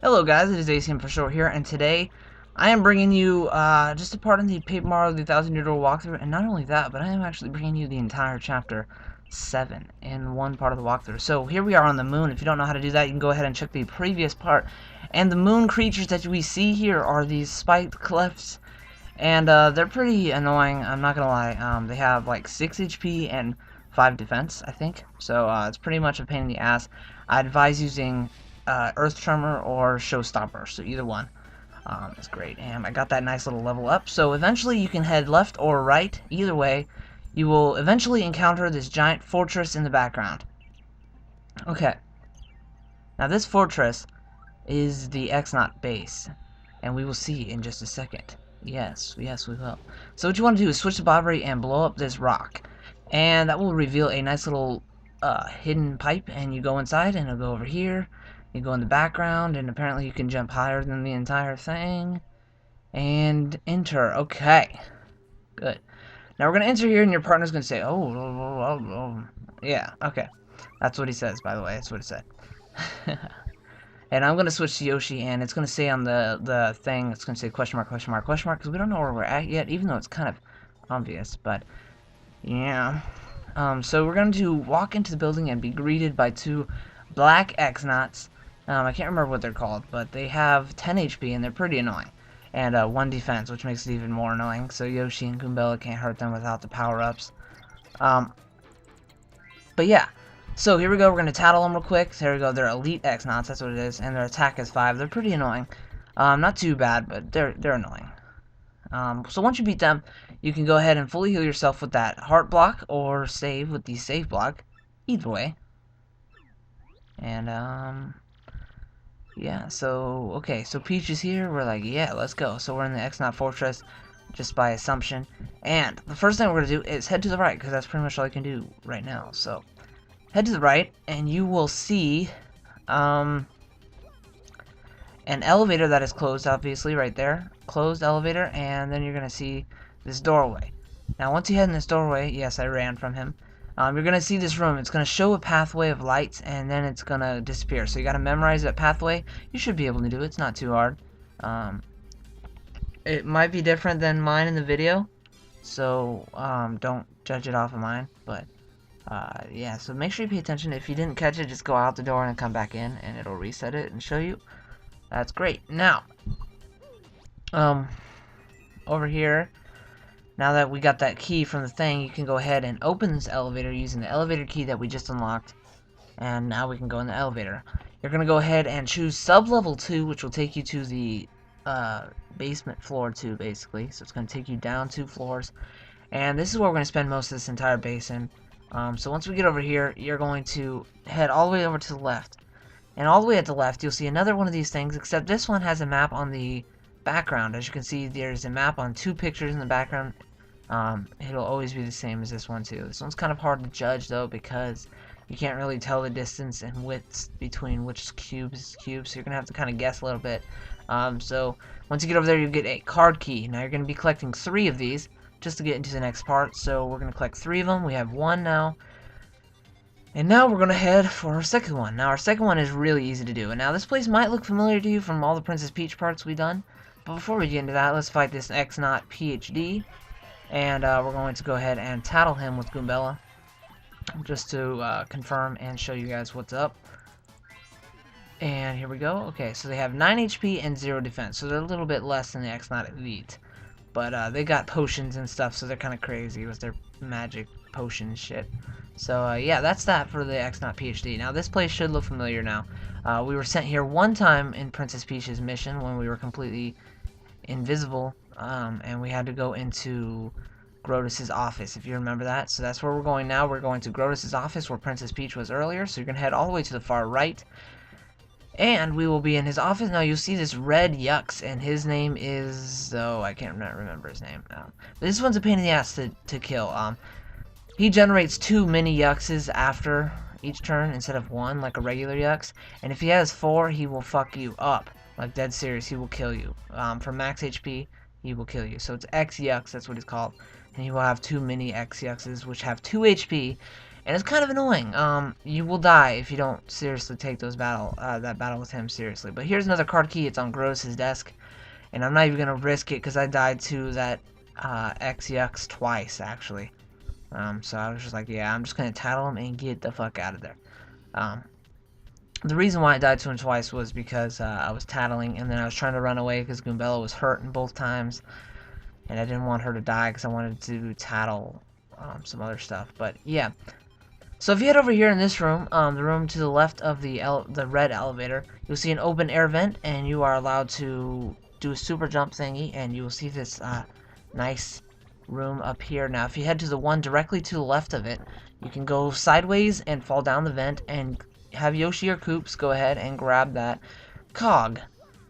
Hello guys, it is ACM for short here, and today I am bringing you just a part of the Paper Mario the 1000-Year-Old walkthrough, and not only that, but I am actually bringing you the entire chapter 7 in one part of the walkthrough. So here we are on the moon. If you don't know how to do that, you can go ahead and check the previous part. And the moon creatures that we see here are these spiked cliffs, and they're pretty annoying, I'm not gonna lie. They have like 6 HP and 5 defense, I think, so it's pretty much a pain in the ass. I advise using Earth Tremor or Showstopper, so either one is great. And I got that nice little level up, so eventually you can head left or right. Either way, you will eventually encounter this giant fortress in the background. Okay, now this fortress is the X-Naut base, and we will see in just a second. Yes, we will. So what you want to do is switch the baud rate and blow up this rock, and that will reveal a nice little hidden pipe, and you go inside and it'll go over here. You go in the background, and apparently you can jump higher than the entire thing. And enter. Okay. Good. Now we're going to enter here, and your partner's going to say, oh. Yeah, okay. That's what he says, by the way. That's what it said. And I'm going to switch to Yoshi, and it's going to say on the thing, it's going to say question mark, because we don't know where we're at yet, even though it's kind of obvious, but yeah. So we're going to walk into the building and be greeted by two black X-Nauts. I can't remember what they're called, but they have 10 HP, and they're pretty annoying. And 1 defense, which makes it even more annoying, so Yoshi and Goombella can't hurt them without the power-ups. But yeah. So here we go, we're going to tattle them real quick. There we go, they're elite X-Nauts, that's what it is, and their attack is 5. They're pretty annoying. Not too bad, but they're annoying. So once you beat them, you can go ahead and fully heal yourself with that heart block, or save with the save block. Either way. And, yeah, so, okay, so Peach is here, we're like, yeah, let's go. So we're in the XNaut Fortress, just by assumption. And the first thing we're going to do is head to the right, because that's pretty much all I can do right now, so head to the right, and you will see an elevator that is closed, obviously, right there. Closed elevator, and then you're going to see this doorway. Now, once you head in this doorway, yes, I ran from him, you're going to see this room. It's going to show a pathway of lights, and then it's going to disappear. So you got to memorize that pathway. You should be able to do it. It's not too hard. It might be different than mine in the video, so don't judge it off of mine, but yeah, so make sure you pay attention. If you didn't catch it, just go out the door and come back in, and it'll reset it and show you. That's great. Now, over here, now that we got that key from the thing, you can go ahead and open this elevator using the elevator key that we just unlocked, and now we can go in the elevator. You're going to go ahead and choose sub-level 2, which will take you to the basement floor 2, basically. So it's going to take you down 2 floors, and this is where we're going to spend most of this entire basin. So once we get over here, you're going to head all the way over to the left. And all the way at the left, you'll see another one of these things, except this one has a map on the background. As you can see, there's a map on 2 pictures in the background. It'll always be the same as this one, too. This one's kind of hard to judge, though, because you can't really tell the distance and widths between which cube is cube, so you're going to have to kind of guess a little bit. So once you get over there, you get a card key. Now, you're going to be collecting 3 of these just to get into the next part, so we're going to collect 3 of them. We have 1 now, and now we're going to head for our second one. Now our second one is really easy to do, and now this place might look familiar to you from all the Princess Peach parts we've done, but before we get into that, let's fight this XNaut PhD, and we're going to go ahead and tattle him with Goombella, just to confirm and show you guys what's up. And here we go. Okay, so they have 9 HP and 0 defense, so they're a little bit less than the XNaut Elite. But they got potions and stuff, so they're kind of crazy with their magic potion shit. So yeah, that's that for the XNaut PhD. Now this place should look familiar now. We were sent here one time in Princess Peach's mission when we were completely invisible, and we had to go into Grodus's office, if you remember that. So that's where we're going now. We're going to Grodus's office where Princess Peach was earlier. So you're going to head all the way to the far right. And we will be in his office. Now you'll see this red Yux, and his name is... oh, I can't remember his name. But this one's a pain in the ass to kill. He generates 2 mini Yuxes after each turn instead of 1, like a regular Yux. And if he has 4, he will fuck you up. Like, dead serious, he will kill you. For max HP, he will kill you. So it's X Yux, that's what he's called. And he will have 2 mini X Yuxes, which have 2 HP. and it's kind of annoying. You will die if you don't seriously take that battle with him seriously. But here's another card key. It's on Gross's desk, and I'm not even gonna risk it because I died to that X twice actually. So I was just like, yeah, I'm just gonna tattle him and get the fuck out of there. The reason why I died to him twice was because I was tattling, and then I was trying to run away because Goombella was hurting both times, and I didn't want her to die because I wanted to tattle some other stuff. But yeah, so if you head over here in this room, the room to the left of the red elevator, you'll see an open air vent, and you are allowed to do a super jump thingy, and you will see this nice room up here. Now, if you head to the one directly to the left of it, you can go sideways and fall down the vent, and have Yoshi or Koops go ahead and grab that cog.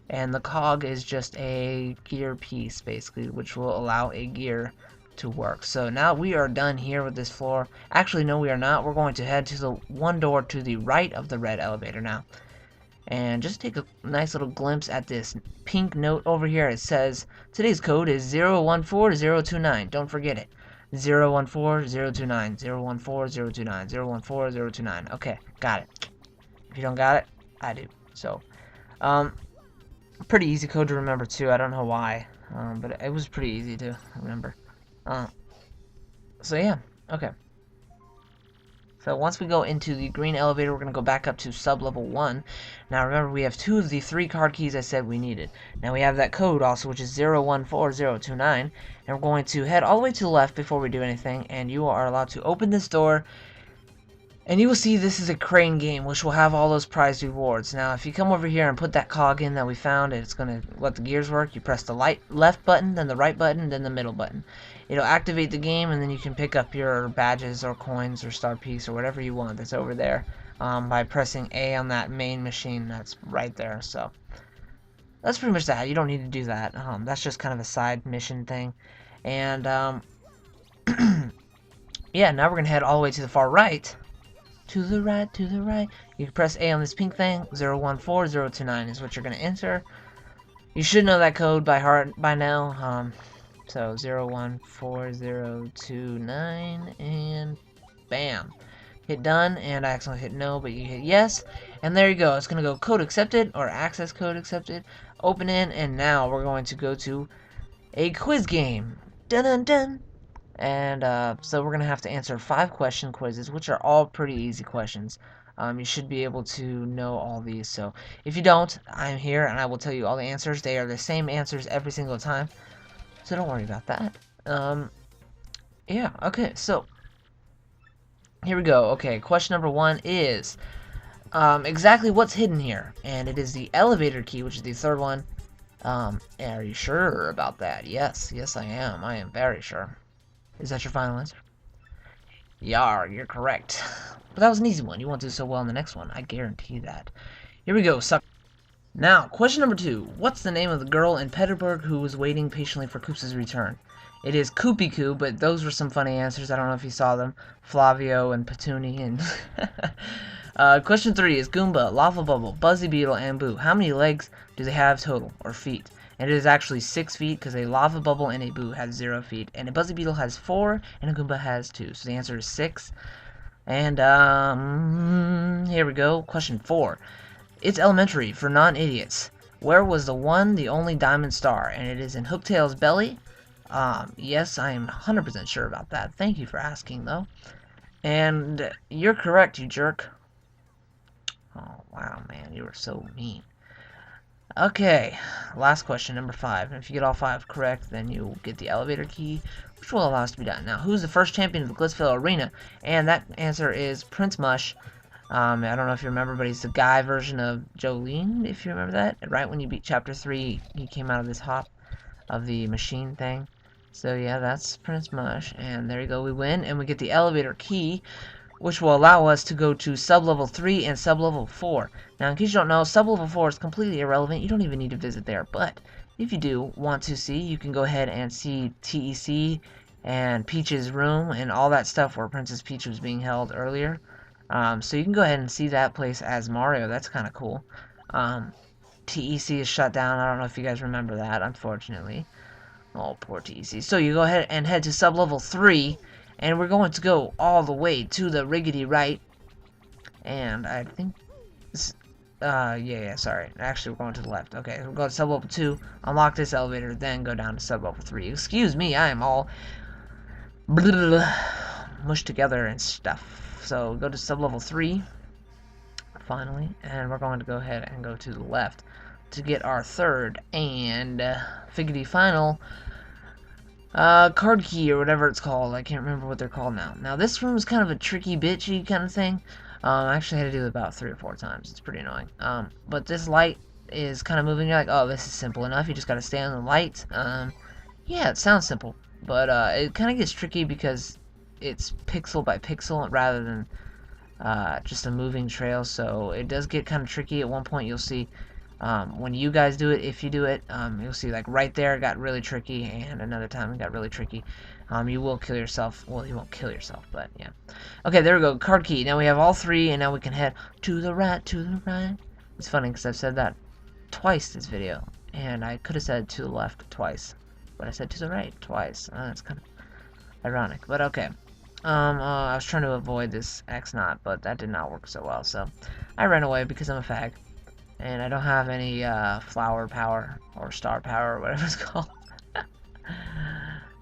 And the cog is just a gear piece, basically, which will allow a gear to work. So now we are done here with this floor. Actually, no, we are not. We're going to head to the one door to the right of the red elevator now. And just take a nice little glimpse at this pink note over here. It says, today's code is 014029. Don't forget it. 014029. 014029. 014029. Okay, got it. If you don't got it, I do. So, pretty easy code to remember too. I don't know why, but it was pretty easy to remember. So yeah, okay. So once we go into the green elevator, we're going to go back up to sub-level 1. Now remember, we have 2 of the 3 card keys I said we needed. Now we have that code also, which is 014029. And we're going to head all the way to the left before we do anything. And you are allowed to open this door. And you will see this is a crane game, which will have all those prize rewards. Now if you come over here and put that cog in that we found, it's going to let the gears work. You press the left button, then the right button, then the middle button. It'll activate the game, and then you can pick up your badges or coins or star piece or whatever you want that's over there by pressing A on that main machine that's right there. So that's pretty much that. You don't need to do that. That's just kind of a side mission thing. And yeah, now we're going to head all the way to the far right. To the right, to the right. You can press A on this pink thing. 014029 is what you're going to enter. You should know that code by heart by now. So 014029, and bam. Hit done, and I accidentally hit no, but you hit yes. And there you go. It's going to go code accepted, or access code accepted. Open in, and now we're going to go to a quiz game. Dun dun dun. And so we're going to have to answer 5 question quizzes, which are all pretty easy questions. You should be able to know all these. So if you don't, I'm here, and I will tell you all the answers. They are the same answers every single time. So don't worry about that. Yeah, okay, so here we go. Okay, question number 1 is exactly what's hidden here? And it is the elevator key, which is the 3rd one. Are you sure about that? Yes, I am. I am very sure. Is that your final answer? Yar, you're correct. But that was an easy one. You won't do so well in the next one. I guarantee that. Here we go, suck. Now, question number 2. What's the name of the girl in Peterburg who was waiting patiently for Koops' return? It is Koopy-Koo, but those were some funny answers. I don't know if you saw them. Flavio and Petuni and... question 3 is Goomba, Lava Bubble, Buzzy Beetle, and Boo. How many legs do they have total, or feet? And it is actually 6 feet, because a Lava Bubble and a Boo has 0 feet. And a Buzzy Beetle has 4, and a Goomba has 2. So the answer is 6. And, here we go. Question 4. It's elementary for non-idiots. Where was the one, the only diamond star? And it is in Hooktail's belly. Yes, I am 100% sure about that. Thank you for asking, though. And you're correct, you jerk. Oh, wow, man, you were so mean. Okay, last question, number 5. And if you get all 5 correct, then you'll get the elevator key, which will allow us to be done. Now, who's the first champion of the Glitzville Arena? And that answer is Prince Mush. I don't know if you remember, but he's the guy version of Jolene, if you remember that. Right when you beat Chapter 3, he came out of this hop of the machine thing. So yeah, that's Prince Mush. And there you go, we win, and we get the elevator key, which will allow us to go to sub-level 3 and sub-level 4. Now, in case you don't know, sub-level 4 is completely irrelevant. You don't even need to visit there. But if you do want to see, you can go ahead and see TEC and Peach's room and all that stuff where Princess Peach was being held earlier. So you can go ahead and see that place as Mario. That's kind of cool. TEC is shut down. I don't know if you guys remember that, unfortunately. Oh, poor TEC. So you go ahead and head to sub-level 3, And we're going to go all the way to the riggedy right. And I think this, yeah, sorry. Actually, we're going to the left. Okay, we'll go to sublevel 2, unlock this elevator, then go down to sublevel 3. Excuse me, I am all mushed together and stuff. So go to sublevel 3, finally, and we're going to go ahead and go to the left to get our third and figgity final card key or whatever it's called. I can't remember what they're called now. Now this room is kind of a tricky bitchy kind of thing. I actually had to do it about 3 or 4 times. It's pretty annoying. But this light is kind of moving. You're like, oh, this is simple enough. You just got to stay on the light. Yeah, it sounds simple, but it kind of gets tricky because it's pixel by pixel rather than just a moving trail. So it does get kind of tricky. At one point, you'll see when you guys do it, if you do it, you'll see like right there it got really tricky, and another time it got really tricky. You will kill yourself. Well, you won't kill yourself, but yeah. Okay, there we go. Card key. Now we have all 3, and now we can head to the right, to the right. It's funny because I've said that twice this video, and I could have said to the left twice, but I said to the right twice. That's kind of ironic, but okay. I was trying to avoid this X-Naut, but that did not work so well, so I ran away because I'm a fag. And I don't have any flower power or star power or whatever it's called.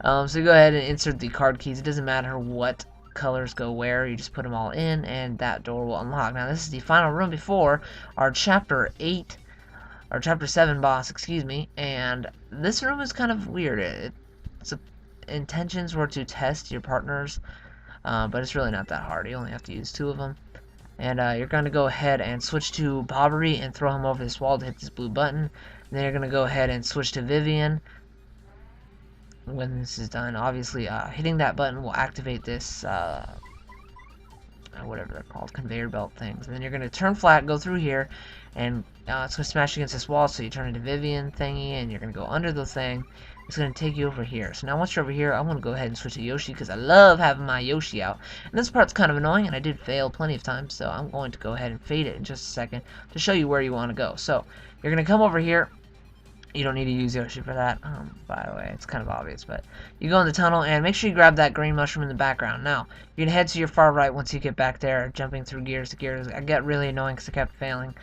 So you go ahead and insert the card keys. It doesn't matter what colors go where. You just put them all in, and that door will unlock. Now this is the final room before our Chapter 8, or Chapter 7 boss, excuse me. And this room is kind of weird. Intentions were to test your partners, but it's really not that hard. You only have to use 2 of them. And you're going to go ahead and switch to Bobbery and throw him over this wall to hit this blue button. And then you're going to go ahead and switch to Vivian. When this is done, obviously hitting that button will activate this, whatever they're called, conveyor belt things. And then you're going to turn flat, go through here, and it's going to smash against this wall. So you turn into Vivian thingy, and you're going to go under the thing. It's going to take you over here. So now once you're over here, I'm going to go ahead and switch to Yoshi because I love having my Yoshi out. And this part's kind of annoying, and I did fail plenty of times, so I'm going to go ahead and fade it in just a second to show you where you want to go. So you're going to come over here. You don't need to use Yoshi for that, by the way. It's kind of obvious, but you go in the tunnel, and make sure you grab that green mushroom in the background. Now, you're going to head to your far right once you get back there, jumping through gears to gears. I got really annoying because I kept failing.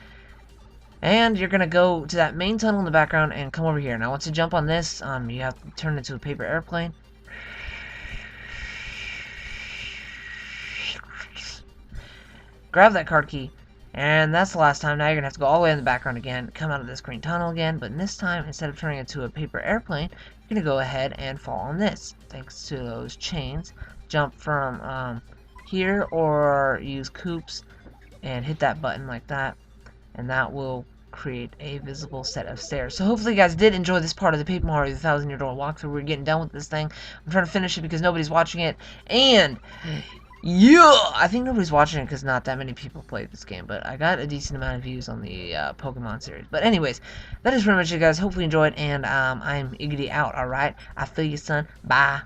And you're going to go to that main tunnel in the background and come over here. Now, once you jump on this, you have to turn into a paper airplane. Grab that card key. And that's the last time. Now you're going to have to go all the way in the background again, come out of this green tunnel again. But this time, instead of turning into a paper airplane, you're going to go ahead and fall on this. Thanks to those chains. Jump from here or use coops and hit that button like that. And that will create a visible set of stairs. So hopefully you guys did enjoy this part of the Paper Mario the 1000-Year Door walkthrough. We're getting done with this thing. I'm trying to finish it because nobody's watching it. And yeah, I think nobody's watching it because not that many people played this game. But I got a decent amount of views on the Pokemon series. But anyways, that is pretty much it, guys. Hopefully you enjoyed. And I'm Iggity out, alright? I feel you, son. Bye.